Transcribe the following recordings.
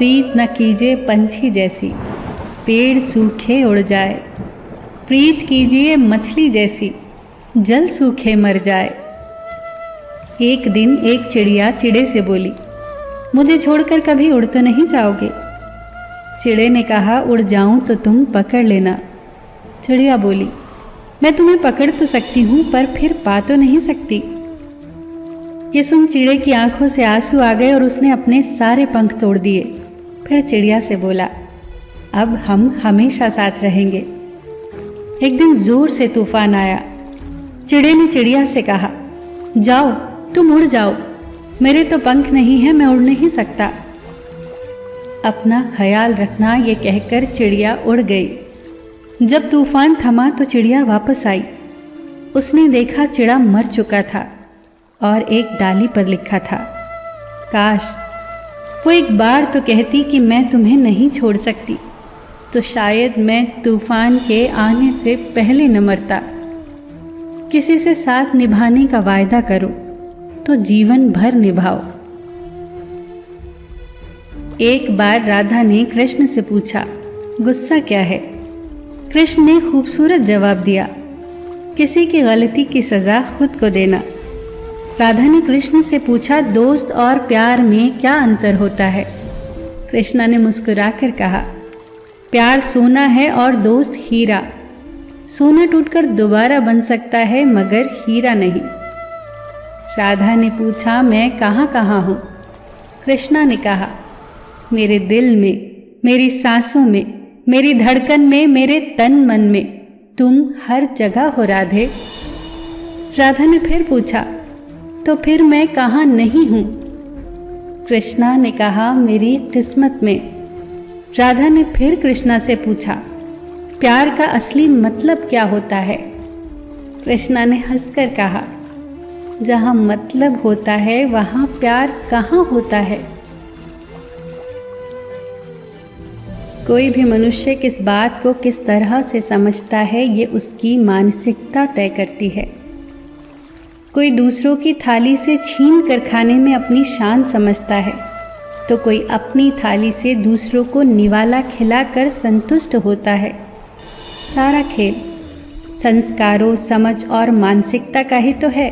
प्रीत न कीजिए पंछी जैसी, पेड़ सूखे उड़ जाए। प्रीत कीजिए मछली जैसी, जल सूखे मर जाए। एक दिन एक चिड़िया चिड़े से बोली, मुझे छोड़कर कभी उड़ तो नहीं जाओगे? चिड़े ने कहा, उड़ जाऊं तो तुम पकड़ लेना। चिड़िया बोली, मैं तुम्हें पकड़ तो सकती हूँ पर फिर पा तो नहीं सकती। ये सुन चिड़े की आंखों से आंसू आ गए और उसने अपने सारे पंख तोड़ दिए। फिर चिड़िया से बोला, अब हम हमेशा साथ रहेंगे। एक दिन जोर से तूफान आया। चिड़े ने चिड़िया से कहा, जाओ तुम उड़ जाओ, मेरे तो पंख नहीं है, मैं उड़ नहीं सकता। अपना ख्याल रखना, ये कहकर चिड़िया उड़ गई। जब तूफान थमा तो चिड़िया वापस आई। उसने देखा चिड़ा मर चुका था और एक डाली पर लिखा था, काश वो एक बार तो कहती कि मैं तुम्हें नहीं छोड़ सकती, तो शायद मैं तूफान के आने से पहले न मरता। किसी से साथ निभाने का वायदा करो तो जीवन भर निभाओ। एक बार राधा ने कृष्ण से पूछा, गुस्सा क्या है? कृष्ण ने खूबसूरत जवाब दिया, किसी की गलती की सजा खुद को देना। राधा ने कृष्ण से पूछा, दोस्त और प्यार में क्या अंतर होता है? कृष्ण ने मुस्कुराकर कहा, प्यार सोना है और दोस्त हीरा। सोना टूटकर दोबारा बन सकता है मगर हीरा नहीं। राधा ने पूछा, मैं कहाँ कहाँ हूँ? कृष्णा ने कहा, मेरे दिल में, मेरी सांसों में, मेरी धड़कन में, मेरे तन मन में, तुम हर जगह हो राधे। राधा ने फिर पूछा, तो फिर मैं कहाँ नहीं हूँ? कृष्णा ने कहा, मेरी किस्मत में। राधा ने फिर कृष्णा से पूछा, प्यार का असली मतलब क्या होता है? कृष्णा ने हंसकर कहा, जहाँ मतलब होता है वहाँ प्यार कहाँ होता है? कोई भी मनुष्य किस बात को किस तरह से समझता है, ये उसकी मानसिकता तय करती है। कोई दूसरों की थाली से छीन कर खाने में अपनी शान समझता है, तो कोई अपनी थाली से दूसरों को निवाला खिलाकर संतुष्ट होता है। सारा खेल संस्कारों, समझ और मानसिकता का ही तो है।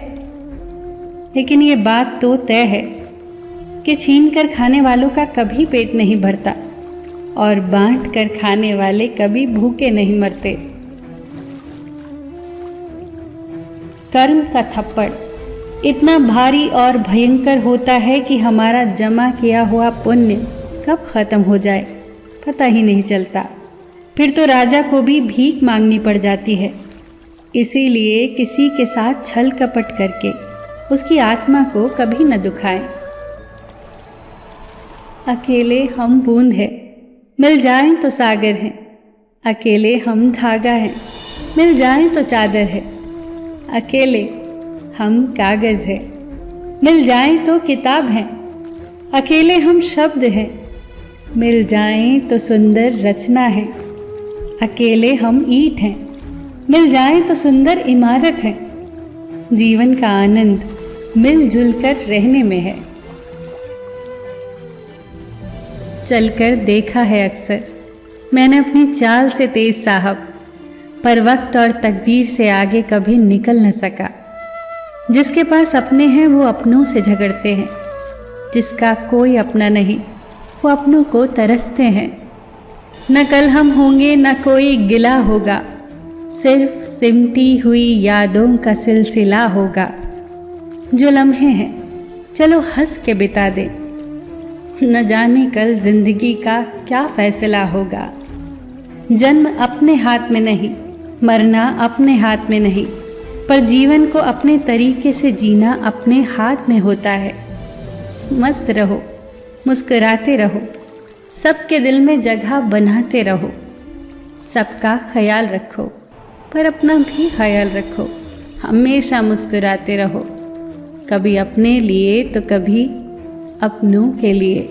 लेकिन ये बात तो तय है कि छीन कर खाने वालों का कभी पेट नहीं भरता और बांट कर खाने वाले कभी भूखे नहीं मरते। कर्म का थप्पड़ इतना भारी और भयंकर होता है कि हमारा जमा किया हुआ पुण्य कब खत्म हो जाए पता ही नहीं चलता। फिर तो राजा को भी भीख मांगनी पड़ जाती है। इसीलिए किसी के साथ छल कपट करके उसकी आत्मा को कभी न दुखाएं। अकेले हम बूंद हैं, मिल जाएं तो सागर हैं। अकेले हम धागा हैं, मिल जाएं तो चादर है। अकेले हम कागज़ है, मिल जाएं तो किताब हैं। अकेले हम शब्द हैं, मिल जाएं तो सुंदर रचना है। अकेले हम ईंट हैं, मिल जाएं तो सुंदर इमारत है। जीवन का आनंद मिलजुल कर रहने में है। चलकर देखा है अक्सर मैंने अपनी चाल से तेज साहब, पर वक्त और तकदीर से आगे कभी निकल न सका। जिसके पास अपने हैं वो अपनों से झगड़ते हैं, जिसका कोई अपना नहीं वो अपनों को तरसते हैं। न कल हम होंगे न कोई गिला होगा, सिर्फ सिमटी हुई यादों का सिलसिला होगा। जो लम्हे हैं चलो हंस के बिता दे, न जाने कल जिंदगी का क्या फैसला होगा। जन्म अपने हाथ में नहीं, मरना अपने हाथ में नहीं, पर जीवन को अपने तरीके से जीना अपने हाथ में होता है। मस्त रहो, मुस्कुराते रहो, सबके दिल में जगह बनाते रहो। सबका ख्याल रखो पर अपना भी ख्याल रखो। हमेशा मुस्कुराते रहो, कभी अपने लिए तो कभी अपनों के लिए।